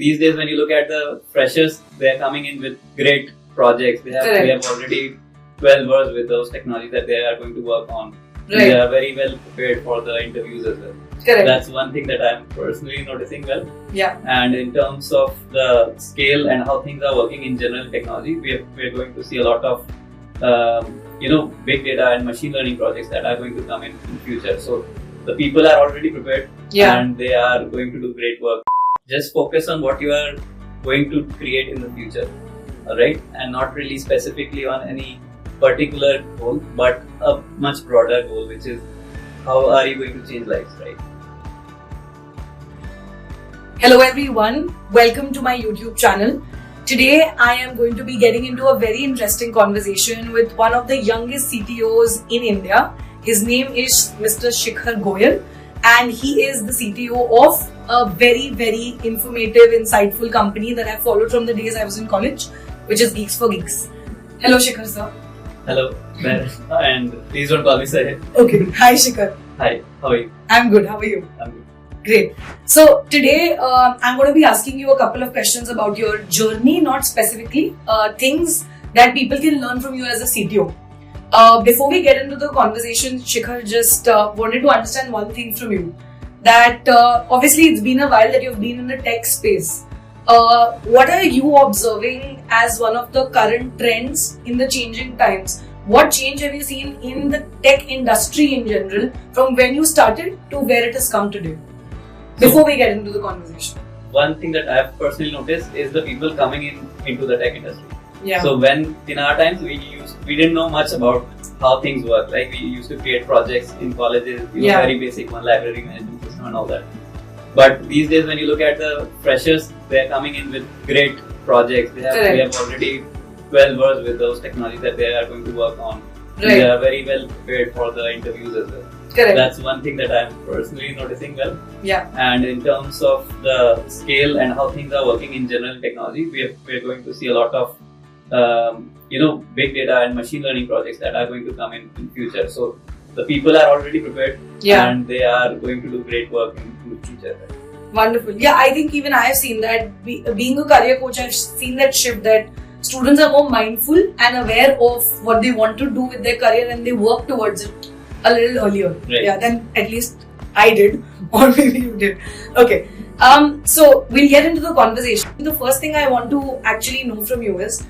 these days when you look at the freshers, they are coming in with great projects. They have already well versed with those technologies that they are going to work on. Right. They are very well prepared for the interviews as well. Correct. That's one thing that I'm personally noticing well. Yeah. And in terms of the scale and how things are working in general technology, we're going to see a lot of big data and machine learning projects that are going to come in future. So the people are already prepared and they are going to do great work. Just focus on what you are going to create in the future, alright? And not really specifically on any particular goal, but a much broader goal, which is how are you going to change lives, right? Hello everyone, welcome to my YouTube channel. Today I am going to be getting into a very interesting conversation with one of the youngest CTOs in India. His name is Mr. Shikhar Goel and he is the CTO of a very, very informative, insightful company that I followed from the days I was in college, which is Geeks for Geeks. Hello Shikhar sir. Hello, and please don't call me Sahil. Okay, hi Shikhar. Hi, how are you? I'm good, how are you? I'm good. Great. So today I'm going to be asking you a couple of questions about your journey, not specifically things that people can learn from you as a CTO. Before we get into the conversation, Shikhar, just wanted to understand one thing from you. That obviously it's been a while that you've been in the tech space. What are you observing as one of the current trends in the changing times? What change have you seen in the tech industry in general from when you started to where it has come today? Before we get into the conversation. One thing that I have personally noticed is the people coming into the tech industry. Yeah. So when in our times we didn't know much about how things work. Like we used to create projects in colleges, very basic one, library management system and all that. But these days when you look at the freshers, they are coming in with great projects. They have already well versed with those technologies that they are going to work on. Right. They are very well prepared for the interviews as well. Correct. That's one thing that I'm personally noticing well. Yeah. And in terms of the scale and how things are working in general technology, we're going to see a lot of big data and machine learning projects that are going to come in future. So the people are already prepared and they are going to do great work in the future. Wonderful. Yeah, I think even I have seen that. Being a career coach, I've seen that shift that students are more mindful and aware of what they want to do with their career and they work towards it a little earlier. Right. Yeah, than at least I did, or maybe you did. Okay. So we'll get into the conversation. The first thing I want to actually know from you is,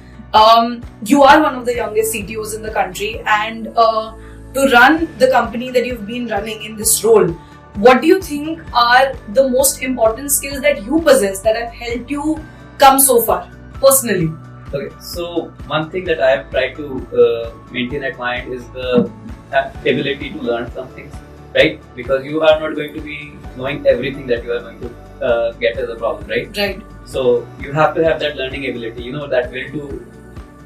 you are one of the youngest CTOs in the country, and to run the company that you've been running in this role, what do you think are the most important skills that you possess that have helped you come so far, personally? Okay, so one thing that I have tried to maintain at mind is the ability to learn some things, right? Because you are not going to be knowing everything that you are going to get as a problem, right? Right. So you have to have that learning ability, that will to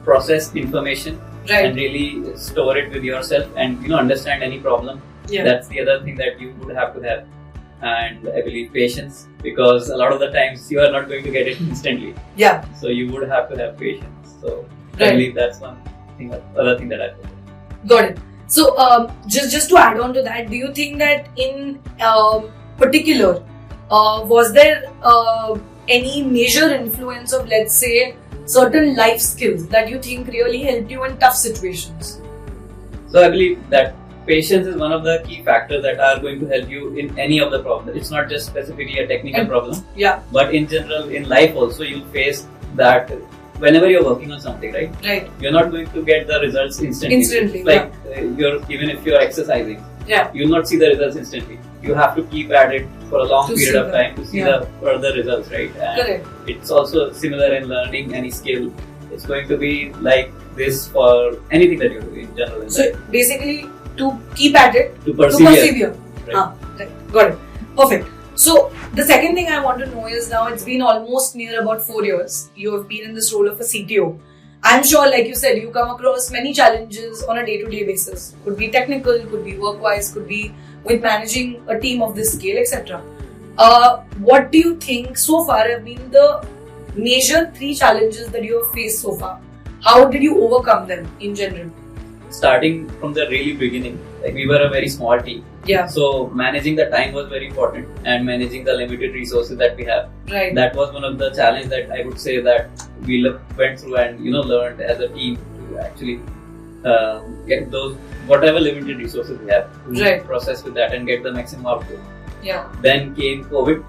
process information and really store it with yourself and understand any problem. Yeah. That's the other thing that you would have to have. And I believe patience, because a lot of the times you are not going to get it instantly. Yeah. So you would have to have patience. So I believe that's one thing, other thing that I feel. Got it. So just to add on to that, do you think that in particular, was there any major influence of, let's say, certain life skills that you think really helped you in tough situations? So I believe that patience is one of the key factors that are going to help you in any of the problems. It's not just specifically a technical problem. Yeah. But in general, in life also, you'll face that whenever you're working on something, right? Right. You're not going to get the results instantly. Like even if you're exercising, you'll not see the results instantly. You have to keep at it for a long period of time to see the further results, right? And correct. It's also similar in learning any skill. It's going to be like this for anything that you do in general. So basically, to keep at it, to persevere. Right. Right. Got it. Perfect. So the second thing I want to know is, now it's been almost near about 4 years. You have been in this role of a CTO. I'm sure, like you said, you come across many challenges on a day-to-day basis. Could be technical, could be work-wise, could be with managing a team of this scale, etc. What do you think so far have been the major 3 challenges that you have faced so far? How did you overcome them in general? Starting from the really beginning, like we were a very small team. Yeah. So managing the time was very important, and managing the limited resources that we have. Right. That was one of the challenges that I would say that we went through and learned as a team to actually get those whatever limited resources we have to Right. process with that and get the maximum output. Yeah. Then came COVID,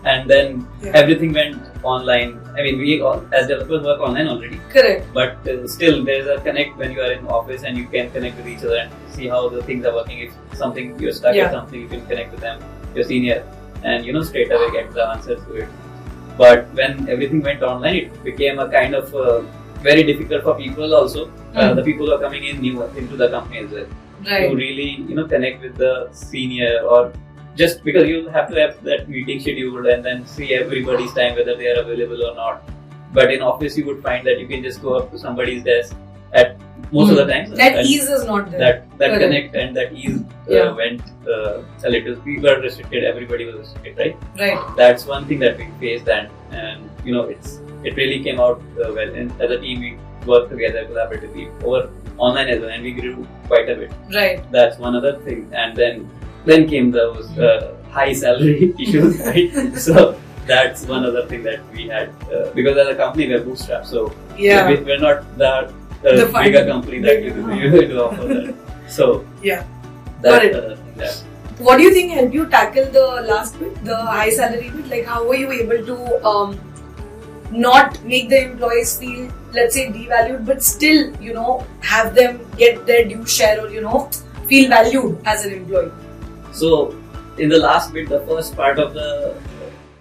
and then everything went online. I mean, we all as developers work online already. Correct. But still, there's a connect when you are in office and you can connect with each other and see how the things are working. If something you're stuck with something, you can connect with them, your senior, and straight away get the answers to it. But when everything went online, it became a kind of very difficult for people also. The people who are coming in new into the company as well. Right. To really connect with the senior, or just because you have to have that meeting scheduled and then see everybody's time whether they are available or not. But in office you would find that you can just go up to somebody's desk at most of the times. That ease is not there. That connect and that ease went a little. We were restricted. Everybody was restricted, right? Right. That's one thing that we faced, and it really came out well. And as a team, we worked together collaboratively over online as well, and we grew quite a bit. Right. That's one other thing, and then came those high salary issues, right? So that's one other thing that we had because as a company we're bootstrapped, so we're not the bigger company that you offer that. So that's the other thing that. What do you think helped you tackle the last bit, the high salary bit? Like, how were you able to not make the employees feel, let's say, devalued, but still, have them get their due share, or feel valued as an employee? So, in the last bit, the first part of the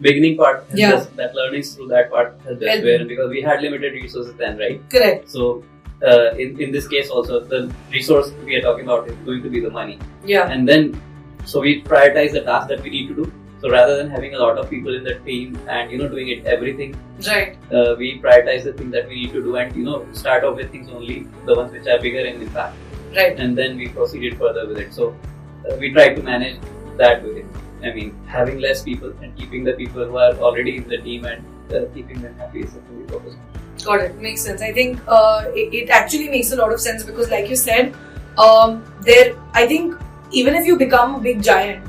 beginning part, that learnings through that part has been where, because we had limited resources then, right? Correct. So, in this case also, the resource we are talking about is going to be the money. Yeah. And then, so we prioritize the tasks that we need to do. So rather than having a lot of people in the team and doing everything, right? We prioritize the things that we need to do and start off with things only the ones which are bigger in impact. Right. And then we proceeded further with it. So we try to manage that with it. I mean, having less people and keeping the people who are already in the team and keeping them happy is something we focus on. Got it. Makes sense. I think it actually makes a lot of sense because, like you said, I think even if you become a big giant,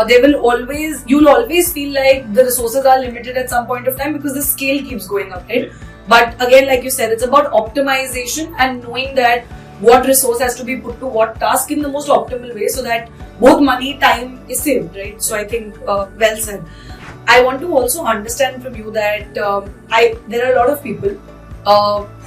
you'll always feel like the resources are limited at some point of time because the scale keeps going up, right? But again, like you said, it's about optimization and knowing that what resource has to be put to what task in the most optimal way so that both money, time is saved, right? So I think, well said. I want to also understand from you that there are a lot of people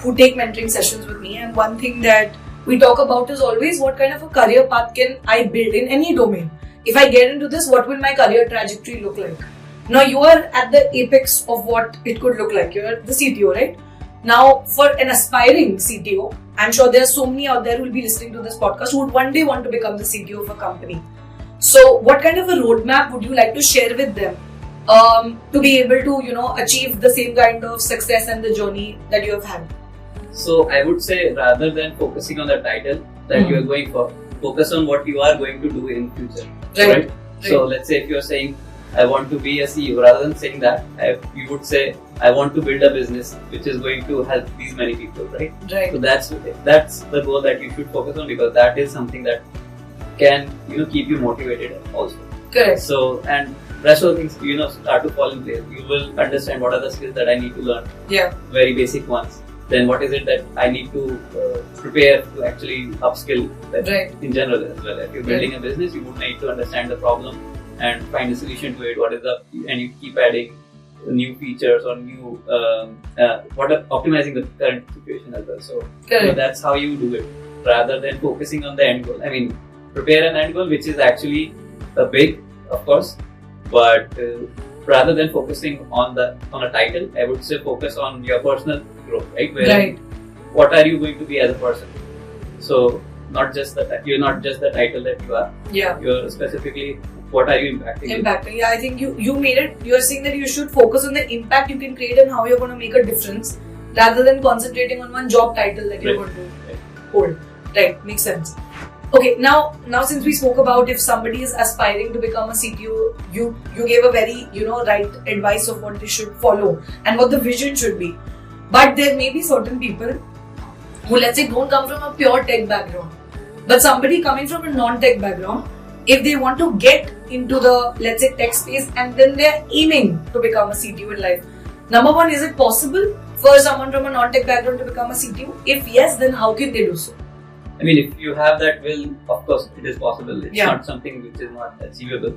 who take mentoring sessions with me, and one thing that we talk about is always what kind of a career path can I build in any domain. If I get into this, what will my career trajectory look like? Now, you are at the apex of what it could look like. You're the CTO, right? Now, for an aspiring CTO, I'm sure there are so many out there who will be listening to this podcast who would one day want to become the CTO of a company. So, what kind of a roadmap would you like to share with them to be able to, achieve the same kind of success and the journey that you have had? So, I would say rather than focusing on the title that you are going for, focus on what you are going to do in future. Right? So let's say if you're saying I want to be a CEO, rather than saying that, you would say I want to build a business which is going to help these many people, right? Right. So that's the goal that you should focus on, because that is something that can keep you motivated also. Correct. So, and rest of the things start to fall in place. You will understand what are the skills that I need to learn. Yeah. Very basic ones. Then what is it that I need to prepare to actually upskill in general as well. If you're building a business, you would need to understand the problem and find a solution to it. And you keep adding new features or new optimizing the current situation as well. So that's how you do it, rather than focusing on the end goal. I mean, prepare an end goal which is actually big, of course, but rather than focusing on a title, I would say focus on your personal growth, right? What are you going to be as a person? So you're not just the title that you are. Yeah. You're specifically what are you impacting? Yeah, I think you made it. You're saying that you should focus on the impact you can create and how you're going to make a difference, rather than concentrating on one job title that you're going to hold. Right, makes sense. Okay, now since we spoke about if somebody is aspiring to become a CTO, you gave a very right advice of what they should follow and what the vision should be. But there may be certain people who, let's say, don't come from a pure tech background, but somebody coming from a non-tech background if they want to get into the, let's say, tech space and then they're aiming to become a CTO in life? Number one, is it possible for someone from a non-tech background to become a CTO? If yes, then how can they do so? I mean, if you have that will, of course, it is possible. It's Yeah. not something which is not achievable.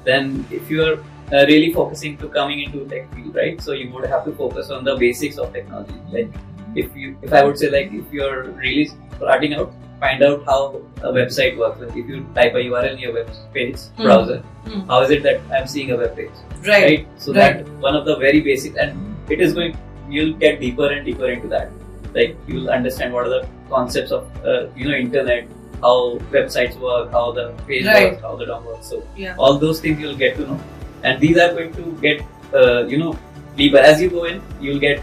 Then, if you are really focusing to coming into tech field, right? So you would have to focus on the basics of technology. Like, if I would say, like, if you're really starting out, find out how a website works. Like, if you type a URL in your web page browser, how is it that I'm seeing a web page? Right. So that one of the very basics, and it is going. You'll get deeper and deeper into that. Like, you'll understand what are the concepts of internet, how websites work, how the page works, how the DOM works. So all those things you'll get to know, and these are going to get deeper as you go in. You'll get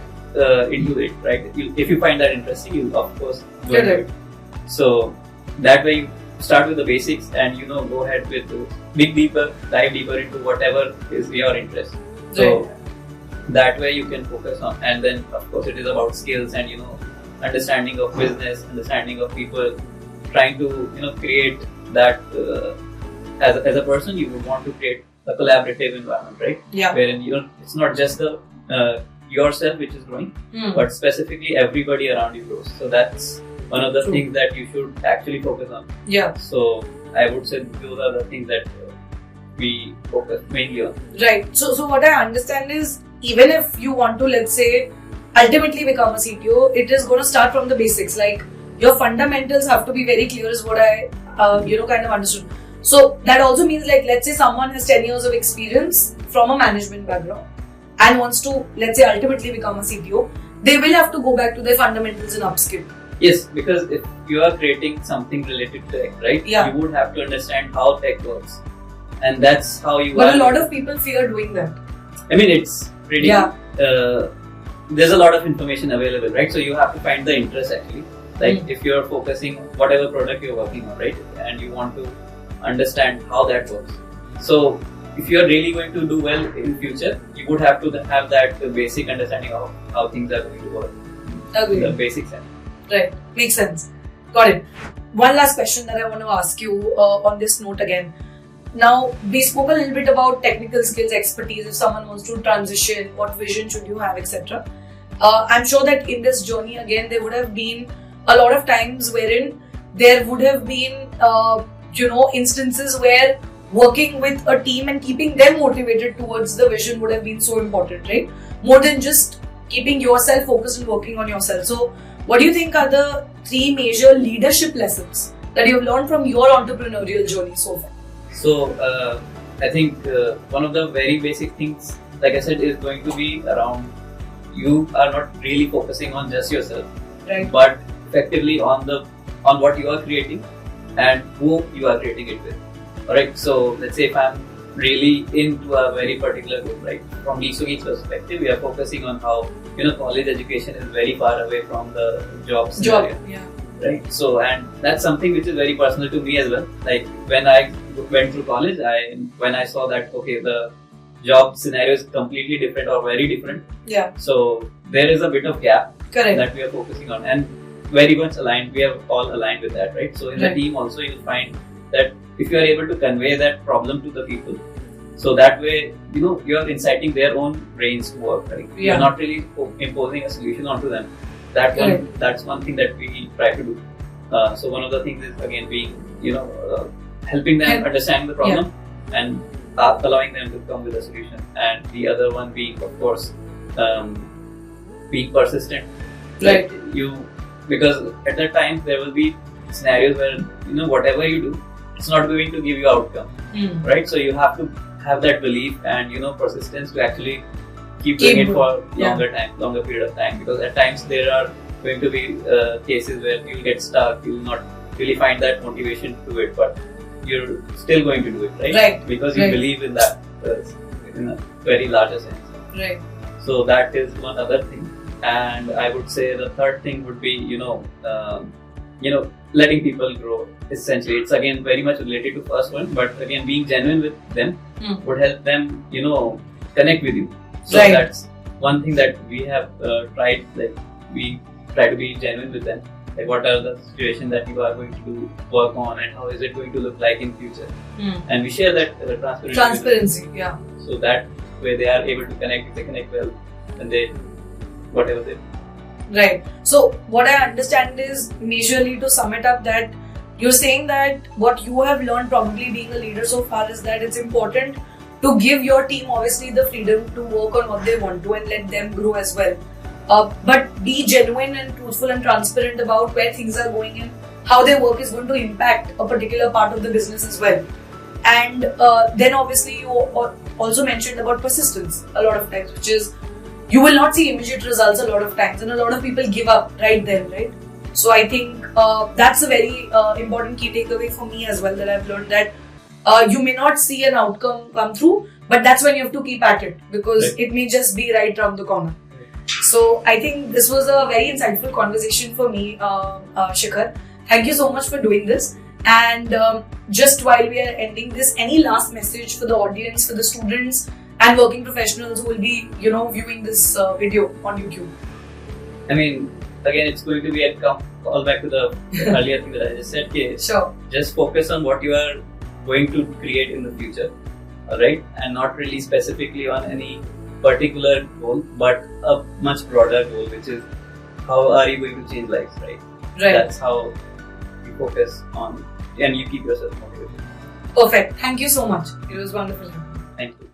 into it, right? If you find that interesting, you'll of course go into it. So that way you start with the basics and go ahead with dive deeper into whatever is your interest. So that way you can focus on, and then of course it is about skills and understanding of business, understanding of people, trying to create that as a person you would want to create a collaborative environment, right? Yeah. Wherein it's not just the yourself which is growing, but specifically everybody around you grows. So that's one of the things that you should actually focus on. Yeah. So I would say those are the things that we focus mainly on. Right. So what I understand is, even if you want to, let's say, ultimately become a CTO, it is going to start from the basics. Like, your fundamentals have to be very clear, is what I kind of understood. So that also means, like, let's say someone has 10 years of experience from a management background and wants to, let's say, ultimately become a CTO, they will have to go back to their fundamentals and upskill. Yes, because if you are creating something related to tech, right? Yeah. You would have to understand how tech works, and that's how you. But a lot of people fear doing that. I mean, it's pretty. Yeah. There's a lot of information available, right? So you have to find the interest actually. Like, if you're focusing whatever product you're working on, right, and you want to understand how that works. So if you're really going to do well in future, you would have to have that basic understanding of how things are going to work. Agree. The basic sense. Right. Makes sense. Got it. One last question that I want to ask you on this note again. Now, we spoke a little bit about technical skills, expertise, if someone wants to transition, what vision should you have, etc. I'm sure that in this journey, again, there would have been a lot of times wherein there would have been, instances where working with a team and keeping them motivated towards the vision would have been so important, right? More than just keeping yourself focused and working on yourself. So, what do you think are the 3 major leadership lessons that you've learned from your entrepreneurial journey so far? So, I think one of the very basic things, like I said, is going to be around you are not really focusing on just yourself, right? But effectively on what you are creating and who you are creating it with. Alright, so let's say if I'm really into a very particular group, right? From each perspective, we are focusing on how college education is very far away from the job scenario. Yeah. Right. So, and that's something which is very personal to me as well. Like, when I went through college, when I saw that the job scenario is completely different or very different. Yeah. So there is a bit of gap. Correct. That we are focusing on, and very much aligned. We are all aligned with that, right? So in the team also, you'll find that if you are able to convey that problem to the people, so that way you are inciting their own brains to work. Right? Yeah. You're not really imposing a solution onto them. That's one thing that we try to do. So one of the things is again being helping them understand the problem and allowing them to come with a solution, and the other one being, of course, being persistent. Right. Because at that time there will be scenarios where whatever you do, it's not going to give you outcome, right? So you have to have that belief and persistence to actually keep doing it for longer period of time, because at times there are going to be cases where you'll get stuck, you'll not really find that motivation to do it, but you're still going to do it, right? Right. Because you believe in that in a very larger sense. Right. So that is one other thing, and I would say the third thing would be letting people grow. Essentially, it's again very much related to first one, but again being genuine with them would help them connect with you. So that's one thing that we have tried. Like, we try to be genuine with them, Like what are the situations that you are going to work on and how is it going to look like in future. And we share that transparency. Yeah. So that way they are able to connect. If they connect well, and they whatever they. Right. So what I understand is majorly, to sum it up, that you're saying that what you have learned probably being a leader so far is that it's important to give your team obviously the freedom to work on what they want to and let them grow as well. But be genuine and truthful and transparent about where things are going and how their work is going to impact a particular part of the business as well. And then obviously you also mentioned about persistence a lot of times, which is you will not see immediate results a lot of times, and a lot of people give up right then, right? So I think that's a very important key takeaway for me as well, that I've learned that you may not see an outcome come through, but that's when you have to keep at it, because it may just be right around the corner. So I think this was a very insightful conversation for me, Shikhar. Thank you so much for doing this. And just while we are ending this, any last message for the audience, for the students and working professionals who will be, viewing this video on YouTube? I mean, again, it's going to be a call back to the earlier thing that I just said. Sure. Just focus on what you are going to create in the future, alright? And not really specifically on any particular goal, but a much broader goal, which is how are you going to change lives, right? That's how you focus on and you keep yourself motivated. Perfect. Thank you so much. It was wonderful. Thank you.